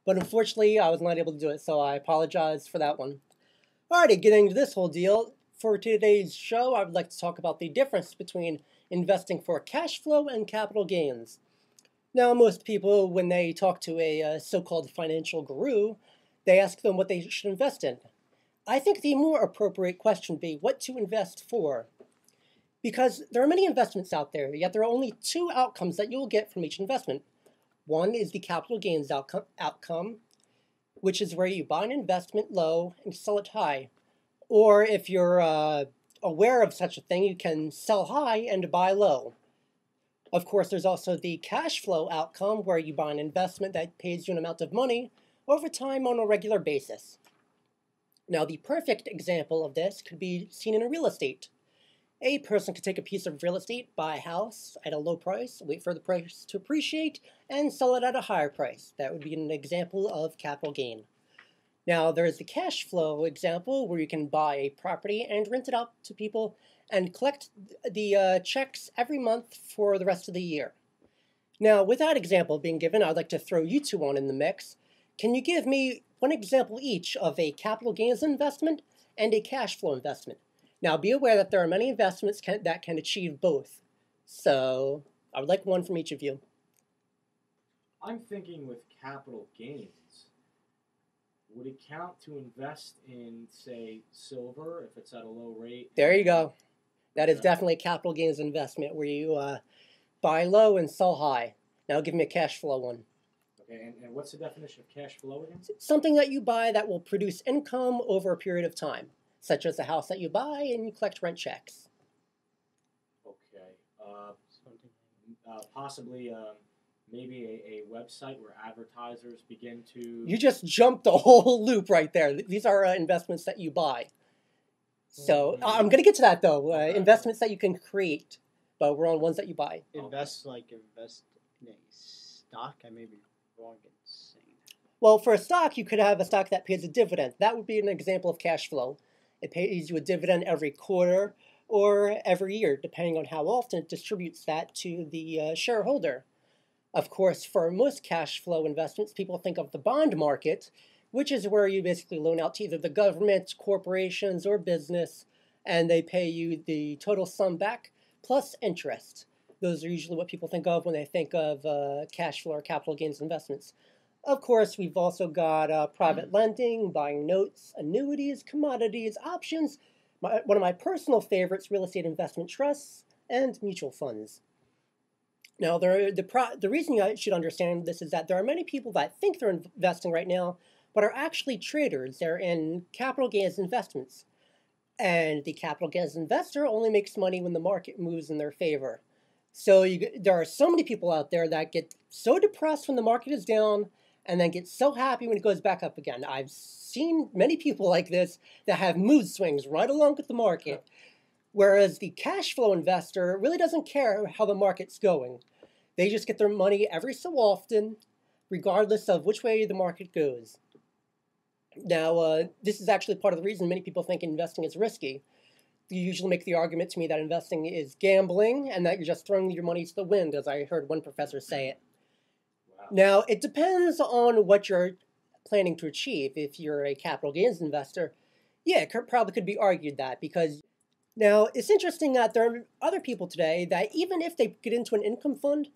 But unfortunately, I was not able to do it, so I apologize for that one. Alrighty, getting into this whole deal. For today's show, I would like to talk about the difference between investing for cash flow and capital gains. Now, most people, when they talk to a so-called financial guru, they ask them what they should invest in. I think the more appropriate question would be what to invest for. Because there are many investments out there, yet there are only two outcomes that you'll get from each investment. One is the capital gains outcome, which is where you buy an investment low and sell it high. Or if you're aware of such a thing, you can sell high and buy low. Of course, there's also the cash flow outcome, where you buy an investment that pays you an amount of money over time on a regular basis. Now, the perfect example of this could be seen in real estate. A person could take a piece of real estate, buy a house at a low price, wait for the price to appreciate, and sell it at a higher price. That would be an example of capital gain. Now, there's the cash flow example, where you can buy a property and rent it out to people and collect the checks every month for the rest of the year. Now, with that example being given, I'd like to throw you two on in the mix. Can you give me one example each of a capital gains investment and a cash flow investment? Now, be aware that there are many investments that can achieve both. So, I would like one from each of you. I'm thinking with capital gains. Would it count to invest in, say, silver if it's at a low rate? There you go. That is definitely a capital gains investment where you buy low and sell high. Now, give me a cash flow one. Okay, and what's the definition of cash flow again? Something that you buy that will produce income over a period of time, such as a house that you buy and you collect rent checks. Okay. Possibly maybe a website where advertisers begin to... You just jumped the whole loop right there. These are investments that you buy. So I'm going to get to that, though. Investments that you can create, but we're on ones that you buy. Invest in a stock? I may be wrong in saying that. Well, for a stock, you could have a stock that pays a dividend. That would be an example of cash flow. It pays you a dividend every quarter or every year, depending on how often it distributes that to the shareholder. Of course, for most cash flow investments, people think of the bond market, which is where you basically loan out to either the government, corporations, or business, and they pay you the total sum back plus interest. Those are usually what people think of when they think of cash flow or capital gains investments. Of course, we've also got private lending, buying notes, annuities, commodities, options, one of my personal favorites, real estate investment trusts, and mutual funds. Now, the reason you should understand this is that there are many people that think they're investing right now, but are actually traders. They're in capital gains investments. And the capital gains investor only makes money when the market moves in their favor. So there are so many people out there that get so depressed when the market is down and then get so happy when it goes back up again. I've seen many people like this that have mood swings right along with the market. Whereas the cash flow investor really doesn't care how the market's going. They just get their money every so often, regardless of which way the market goes. Now, this is actually part of the reason many people think investing is risky. You usually make the argument to me that investing is gambling and that you're just throwing your money to the wind, as I heard one professor say it. Wow. Now, it depends on what you're planning to achieve. If you're a capital gains investor, yeah, it probably could be argued that because... Now, it's interesting that there are other people today that even if they get into an income fund,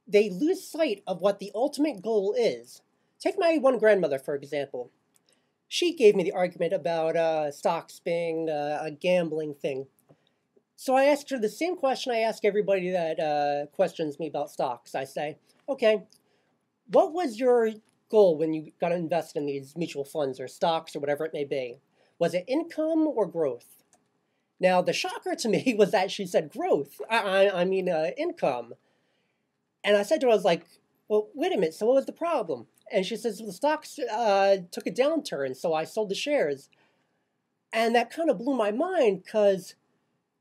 they lose sight of what the ultimate goal is. Take my one grandmother, for example. She gave me the argument about stocks being a gambling thing. So I asked her the same question I ask everybody that questions me about stocks. I say, okay, what was your goal when you got invested in these mutual funds or stocks or whatever it may be? Was it income or growth? Now, the shocker to me was that she said growth. I mean income. And I said to her, I was like, well, wait a minute, so what was the problem? And she says, well, the stocks took a downturn, so I sold the shares. And that kind of blew my mind, because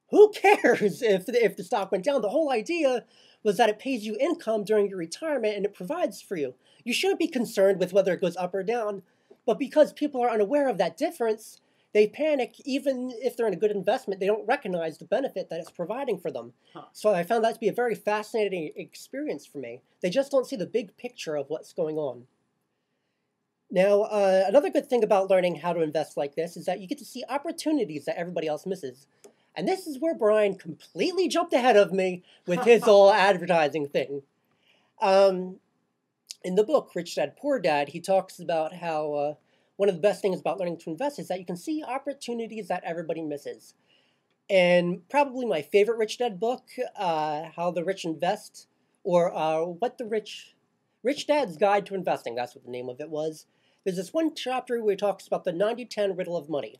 who cares if the stock went down? The whole idea was that it pays you income during your retirement and it provides for you. You shouldn't be concerned with whether it goes up or down, but because people are unaware of that difference, they panic. Even if they're in a good investment, they don't recognize the benefit that it's providing for them. So I found that to be a very fascinating experience for me. They just don't see the big picture of what's going on. Now, another good thing about learning how to invest like this is that you get to see opportunities that everybody else misses. And this is where Brian completely jumped ahead of me with his whole advertising thing. Um, in the book, Rich Dad, Poor Dad, he talks about how one of the best things about learning to invest is that you can see opportunities that everybody misses. And probably my favorite Rich Dad book, How the Rich Invest, or What the Rich Dad's Guide to Investing, that's what the name of it was. There's this one chapter where he talks about the 90-10 riddle of money.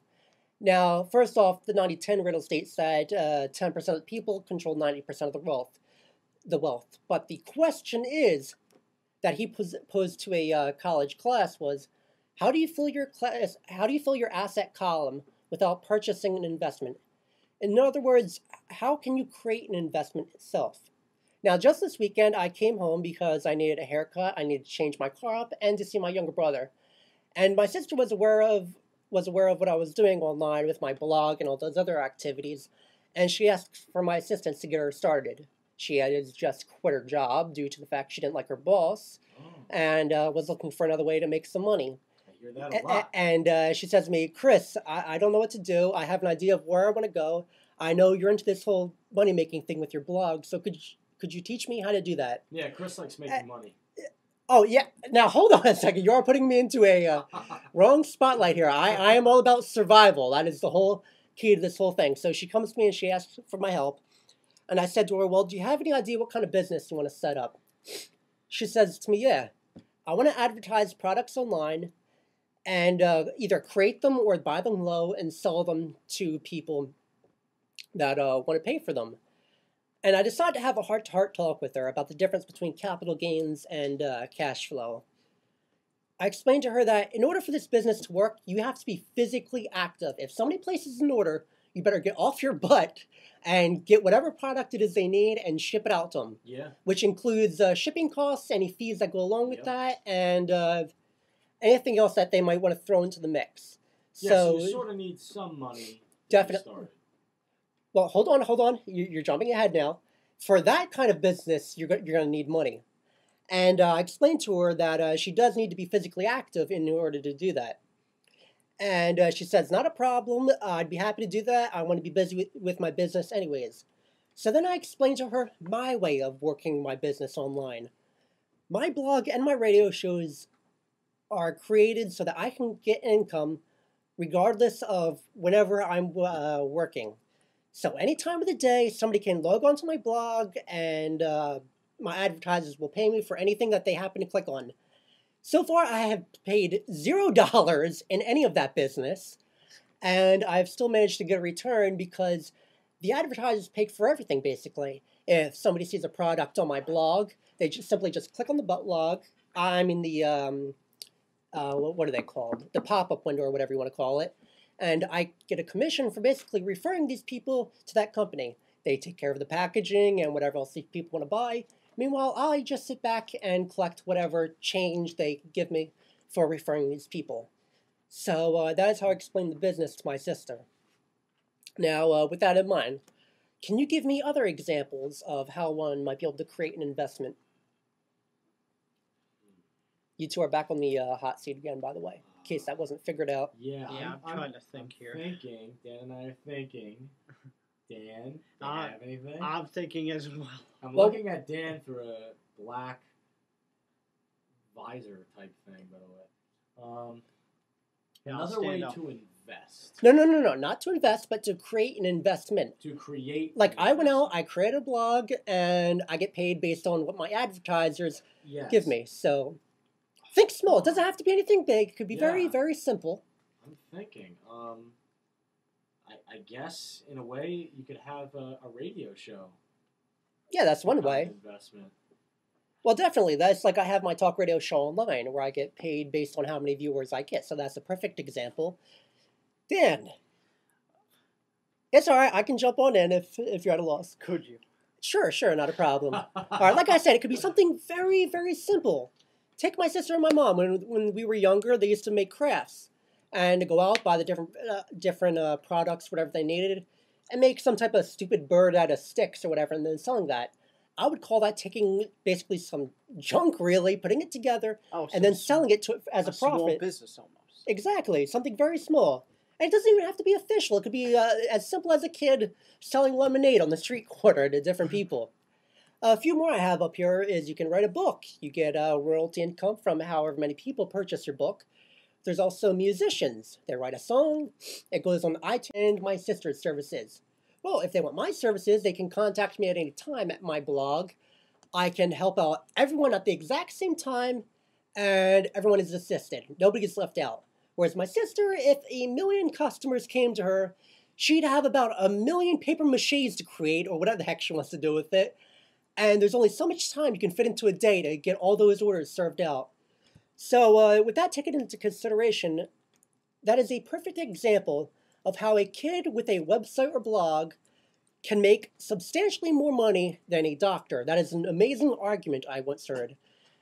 Now, first off, the 90-10 riddle states that 10% of the people control 90% of the wealth. But the question is that he posed to a college class was, how do you fill your asset column without purchasing an investment? In other words, how can you create an investment itself? Now, just this weekend, I came home because I needed a haircut, I needed to change my car up, and to see my younger brother. And my sister was aware of what I was doing online with my blog and all those other activities, and she asked for my assistance to get her started. She had just quit her job due to the fact she didn't like her boss, and was looking for another way to make some money. I hear that a lot. And she says to me, Chris, I don't know what to do. I have an idea of where I want to go. I know you're into this whole money-making thing with your blog, so could you teach me how to do that? Yeah, Chris likes making money. Oh, yeah. Now, hold on a second. You're putting me into a wrong spotlight here. I am all about survival. That is the whole key to this whole thing. So she comes to me and she asks for my help. And I said to her, well, do you have any idea what kind of business you want to set up? She says to me, yeah, I want to advertise products online and either create them or buy them low and sell them to people that want to pay for them. And I decided to have a heart-to-heart talk with her about the difference between capital gains and cash flow. I explained to her that in order for this business to work, you have to be physically active. If somebody places an order, you better get off your butt and get whatever product it is they need and ship it out to them. Yeah. Which includes shipping costs, any fees that go along with that, and anything else that they might want to throw into the mix. Yeah, so you sort of need some money. Definitely. Well, hold on. You're jumping ahead now. For that kind of business, you're going to need money. And I explained to her that she does need to be physically active in order to do that. And she says, not a problem. I'd be happy to do that. I want to be busy with my business anyways. So then I explained to her my way of working my business online. My blog and my radio shows are created so that I can get income regardless of whenever I'm working. So any time of the day, somebody can log onto my blog and my advertisers will pay me for anything that they happen to click on. So far, I have paid $0 in any of that business, and I've still managed to get a return because the advertisers pay for everything, basically. If somebody sees a product on my blog, they simply click on the blog. I'm in the, what are they called? The pop-up window or whatever you want to call it. And I get a commission for basically referring these people to that company. They take care of the packaging and whatever else these people want to buy. Meanwhile, I just sit back and collect whatever change they give me for referring these people. So that is how I explain the business to my sister. Now, with that in mind, can you give me other examples of how one might be able to create an investment? You two are back on the hot seat again, by the way, in case that wasn't figured out. Yeah, I'm trying to think here. Dan and I are thinking. Dan, do you have anything? I'm thinking as well. I'm looking at Dan through a black visor type thing, by the way. Another way to invest. No, not to invest, but to create an investment. To create. Like I went out, I created a blog, and I get paid based on what my advertisers give me. So think small. It doesn't have to be anything big. It could be very, very simple. I'm thinking. I guess in a way you could have a radio show. Yeah, that's one way. Investment. Well, definitely. That's like I have my talk radio show online where I get paid based on how many viewers I get. So that's a perfect example. Dan, it's all right. I can jump on in if you're at a loss. Could you? Sure, not a problem. All right, like I said, it could be something very, very simple. Take my sister and my mom. When we were younger, they used to make crafts. And to go out, buy the different products, whatever they needed, and make some type of stupid bird out of sticks or whatever, and then selling that. I would call that taking basically some junk, really, putting it together, Oh, and then selling it to as a small profit. business almost. Exactly, something very small. And it doesn't even have to be official. It could be as simple as a kid selling lemonade on the street corner to different people. A few more I have up here is you can write a book. You get royalty income from however many people purchase your book. There's also musicians. They write a song. It goes on iTunes and my sister's services. Well, if they want my services, they can contact me at any time at my blog. I can help out everyone at the exact same time, and everyone is assisted. Nobody gets left out. Whereas my sister, if a million customers came to her, she'd have about a million paper maches to create, or whatever the heck she wants to do with it. And there's only so much time you can fit into a day to get all those orders served out. So with that taken into consideration, that is a perfect example of how a kid with a website or blog can make substantially more money than a doctor. That is an amazing argument I once heard,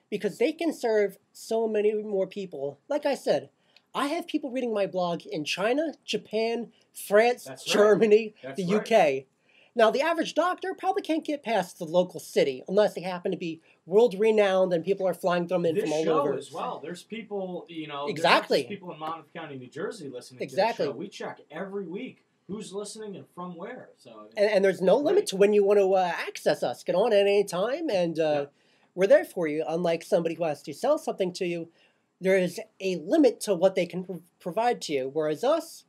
because they can serve so many more people. Like I said, I have people reading my blog in China, Japan, France, Germany, the UK. Now, the average doctor probably can't get past the local city unless they happen to be world-renowned and people are flying them in from all over. This show as well. There's people, Exactly. There's people in Monmouth County, New Jersey listening Exactly. to the show. We check every week who's listening and from where. So and there's no limit to when you want to access us. Get on at any time, and we're there for you. Unlike somebody who has to sell something to you, there is a limit to what they can provide to you. Whereas us,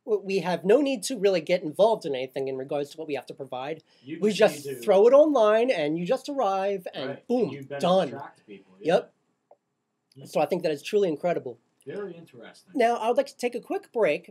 we have no need to really get involved in anything in regards to what we have to provide. We just throw it online, and you just arrive, and boom, and done. People, Yep. So I think that is truly incredible. Very interesting. Now, I would like to take a quick break.